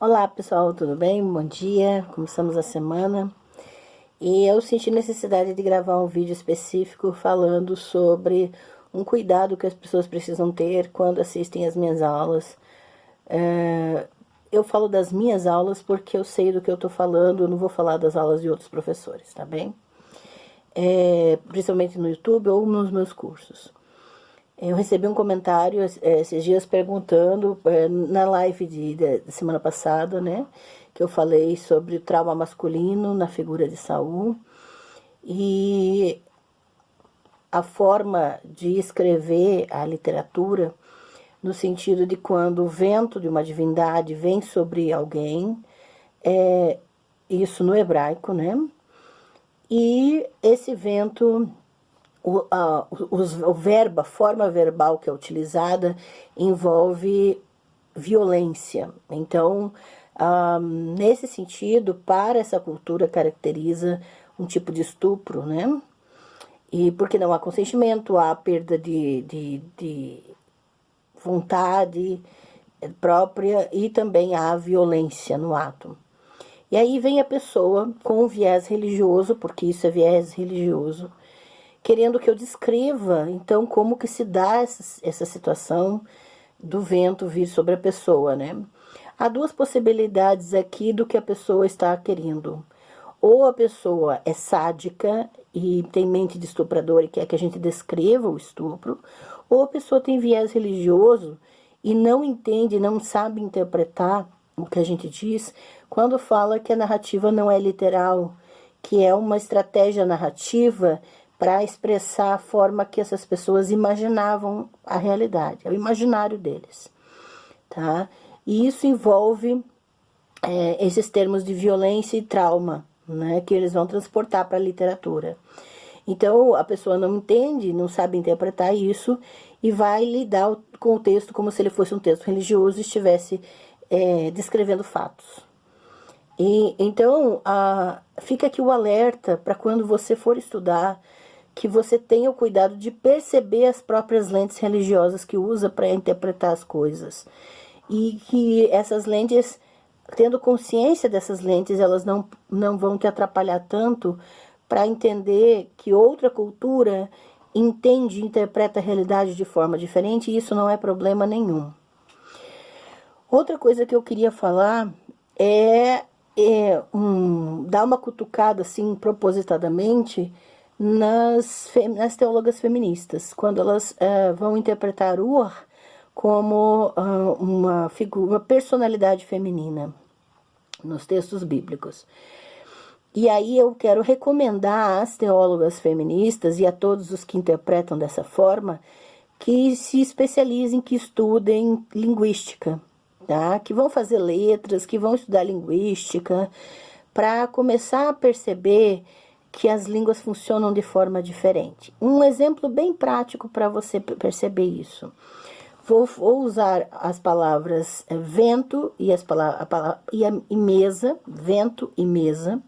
Olá pessoal, tudo bem? Bom dia, começamos a semana e eu senti necessidade de gravar um vídeo específico falando sobre um cuidado que as pessoas precisam ter quando assistem às minhas aulas. Eu falo das minhas aulas porque eu sei do que eu tô falando, eu não vou falar das aulas de outros professores, tá bem? Principalmente no YouTube ou nos meus cursos. Eu recebi um comentário esses dias perguntando, na live da semana passada, né? Que eu falei sobre o trauma masculino na figura de Saul. E a forma de escrever a literatura, no sentido de quando o vento de uma divindade vem sobre alguém, isso no hebraico, né? E esse vento... a forma verbal que é utilizada envolve violência. Então, nesse sentido, para essa cultura caracteriza um tipo de estupro, né? E porque não há consentimento, há perda de vontade própria e também há violência no ato. E aí vem a pessoa com um viés religioso, porque isso é viés religioso, querendo que eu descreva, então, como que se dá essa situação do vento vir sobre a pessoa, né? Há duas possibilidades aqui do que a pessoa está querendo. Ou a pessoa é sádica e tem mente de estuprador e quer que a gente descreva o estupro, ou a pessoa tem viés religioso e não entende, não sabe interpretar o que a gente diz quando fala que a narrativa não é literal, que é uma estratégia narrativa para expressar a forma que essas pessoas imaginavam a realidade, é o imaginário deles, tá? E isso envolve esses termos de violência e trauma, né, que eles vão transportar para a literatura. Então, a pessoa não entende, não sabe interpretar isso e vai lidar com o texto como se ele fosse um texto religioso e estivesse descrevendo fatos. E, então, fica aqui o alerta para quando você for estudar, que você tenha o cuidado de perceber as próprias lentes religiosas que usa para interpretar as coisas. E que essas lentes, tendo consciência dessas lentes, elas não vão te atrapalhar tanto para entender que outra cultura entende e interpreta a realidade de forma diferente, e isso não é problema nenhum. Outra coisa que eu queria falar dar uma cutucada, assim, propositadamente, nas teólogas feministas, quando elas vão interpretar Ur como uma personalidade feminina nos textos bíblicos. E aí eu quero recomendar às teólogas feministas e a todos os que interpretam dessa forma que se especializem, que estudem linguística, tá? Que vão fazer letras, que vão estudar linguística, para começar a perceber que as línguas funcionam de forma diferente. Um exemplo bem prático para você perceber isso. Vou usar as palavras vento e e mesa, vento e mesa.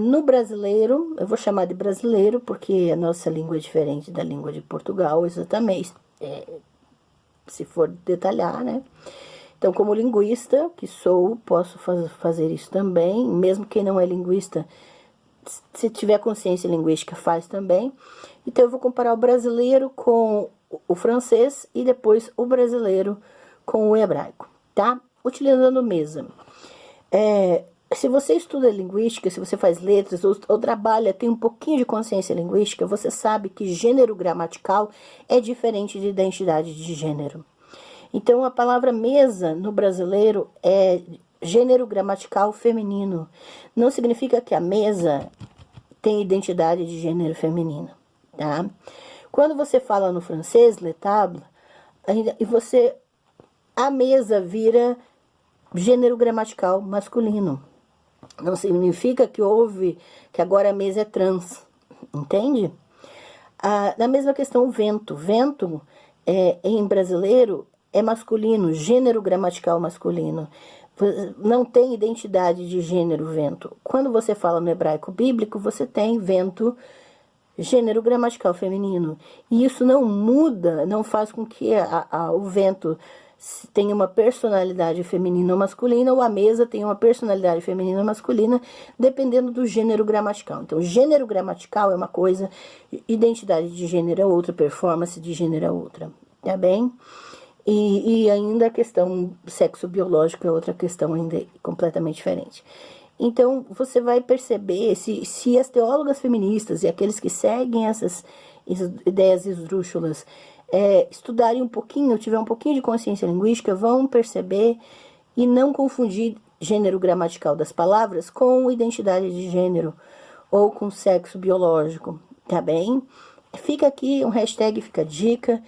No brasileiro, eu vou chamar de brasileiro porque a nossa língua é diferente da língua de Portugal, exatamente, se for detalhar, né? Então, como linguista que sou, posso fazer isso também, mesmo quem não é linguista, se tiver consciência linguística, faz também. Então, eu vou comparar o brasileiro com o francês e depois o brasileiro com o hebraico, tá? Utilizando mesa. Se você estuda linguística, se você faz letras ou trabalha, tem um pouquinho de consciência linguística, você sabe que gênero gramatical é diferente de identidade de gênero. Então, a palavra mesa no brasileiro é gênero gramatical feminino. Não significa que a mesa tem identidade de gênero feminino, tá? Quando você fala no francês, le table, a mesa vira gênero gramatical masculino. Não significa que agora a mesa é trans, entende? Na mesma questão, o vento. Vento, em brasileiro, é masculino, gênero gramatical masculino. Não tem identidade de gênero vento. Quando você fala no hebraico bíblico, você tem vento, gênero gramatical feminino. E isso não muda, não faz com que o vento tem uma personalidade feminina ou masculina, ou a mesa tem uma personalidade feminina ou masculina, dependendo do gênero gramatical. Então, gênero gramatical é uma coisa, identidade de gênero é outra, performance de gênero é outra, tá bem? E ainda a questão sexo biológico é outra questão ainda completamente diferente. Então, você vai perceber se as teólogas feministas e aqueles que seguem essas ideias esdrúxulas estudarem um pouquinho, tiver um pouquinho de consciência linguística, vão perceber e não confundir gênero gramatical das palavras com identidade de gênero ou com sexo biológico, tá bem? Fica aqui um hashtag, fica a dica,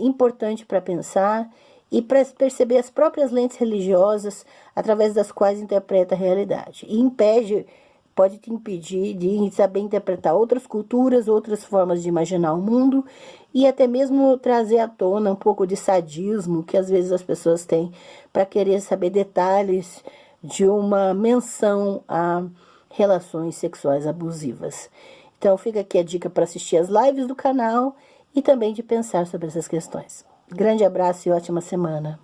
importante para pensar e para perceber as próprias lentes religiosas através das quais interpreta a realidade. E pode te impedir de saber interpretar outras culturas, outras formas de imaginar o mundo e até mesmo trazer à tona um pouco de sadismo que às vezes as pessoas têm para querer saber detalhes de uma menção a relações sexuais abusivas. Então fica aqui a dica para assistir as lives do canal e também de pensar sobre essas questões. Grande abraço e ótima semana.